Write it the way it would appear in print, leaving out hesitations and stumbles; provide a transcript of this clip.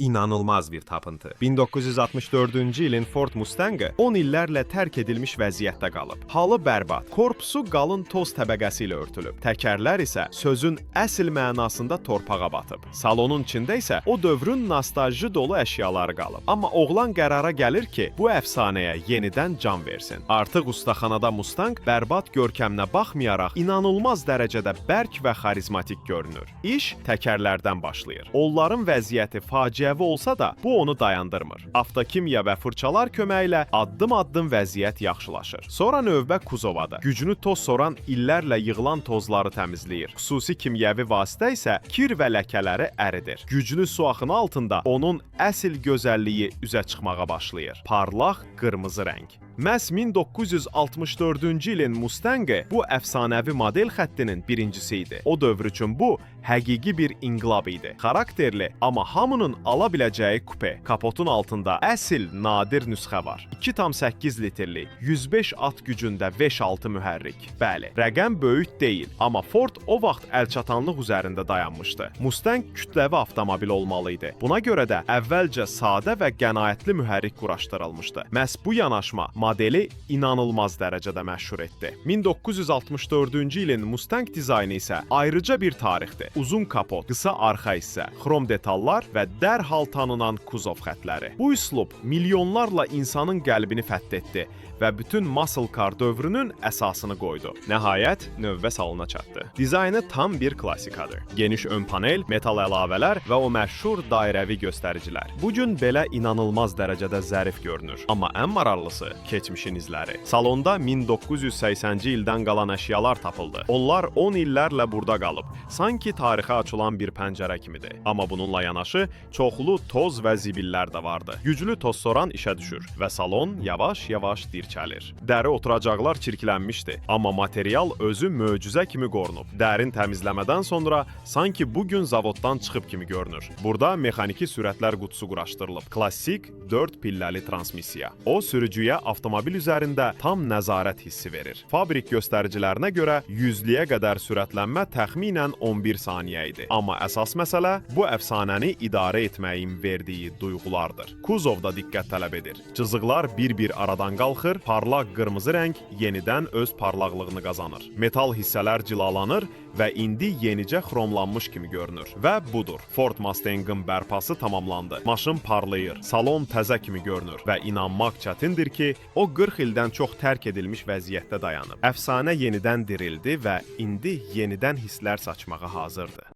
İnanılmaz bir tapıntı. 1964-cü ilin Ford Mustang'ı 10 illərlə tərk edilmiş vəziyyətdə qalıb. Halı bərbad, korpusu qalın toz təbəqəsi ilə örtülüb. Təkərlər isə sözün əsl mənasında torpağa batıb. Salonun içində isə o dövrün nostalji dolu əşyaları qalıb. Amma oğlan qərara gəlir ki, bu əfsanəyə yenidən can versin. Artıq ustaxanada Mustang bərbad görkəminə baxmayaraq inanılmaz dərəcədə bərk və xarizmatik görünür. İş təkərlərdən başlayır. Onların vəziyyəti faciəvi olsa da, bu onu dayandırmır. Avtokimya və fırçalar köməyi ilə addım-addım vəziyyət yaxşılaşır. Sonra növbə kuzovadır. Gücünü toz soran illərlə yığılan tozları təmizləyir. Xüsusi kimyəvi vasitə isə kir və ləkələri əridir. Güclü su axını altında onun əsl gözəlliyi üzə çıxmağa başlayır. Parlaq qırmızı rəng. Məhz 1964-cü ilin Mustang'ı bu əfsanəvi model xəttinin birincisi idi. O dövr üçün bu, həqiqi bir inqilab idi. Xarakterli, amma hamının ala biləcəyi kupe. Kapotun altında əsl nadir nüsxə var. 2,8 litrli, 105 at gücündə V6 mühərrik. Bəli, rəqəm böyük deyil, amma Ford o vaxt əlçatanlıq üzərində dayanmışdı. Mustang kütləvi avtomobil olmalı idi. Buna görə də əvvəlcə sadə və qənaətli mühərrik quraşdırılmışdı. Məhz bu yanaşma modeli inanılmaz dərəcədə məşhur etdi. 1964-cü ilin Mustang dizaynı isə ayrıca bir tarixdir. Uzun kapot, qısa arxa hissə, xrom detallar və dərhal tanınan kuzov xətləri. Bu üslub milyonlarla insanın qəlbini fəth etdi və bütün muscle car dövrünün əsasını qoydu. Nəhayət, növbə salona çatdı. Dizaynı tam bir klassikadır. Geniş ön panel, metal əlavələr və o məşhur dairəvi göstəricilər. Bu gün belə inanılmaz dərəcədə zərif görünür. Amma ən maraqlısı keçmişin izləri. Salonda 1980-ci ildən qalan əşyalar tapıldı. Onlar 10 illərlə burada qalıb. Sanki tarixə açılan bir pəncərə kimidir. Amma bununla yanaşı çoxlu toz və zibillər də vardı. Güclü toz soran işə düşür və salon yavaş-yavaş dirçəlir. Dəri oturacaqlar çirklənmişdi, amma material özü möcüzə kimi qorunub. Dərin təmizləmədən sonra sanki bugün zavoddan çıxıb kimi görünür. Burada mexaniki sürətlər qutusu quraşdırılıb. Klassik 4 pilləli transmissiya. O sürücüyə avtomobil üzərində tam nəzarət hissi verir. Fabrik göstəricilərinə görə 100-liyə qədər sürətlənmə təxminən 11 saniyə idi. Amma əsas məsələ bu əfsanəni idarə etməyin verdiyi duyğulardır. Kuzov da diqqət tələb edir. Cızıqlar bir-bir aradan qalxır, parlaq qırmızı rəng yenidən öz parlaqlığını qazanır. Metal hissələr cilalanır və indi yenicə xromlanmış kimi görünür. Və budur. Ford Mustang'ın bərpası tamamlandı. Maşın parlayır, salon təzə kimi görünür və inanmaq çətindir ki, o 40 ildən çox tərk edilmiş vəziyyətdə dayanıb. Əfsanə yenidən dirildi və indi yenidən hisslər saçmağa hazırdır.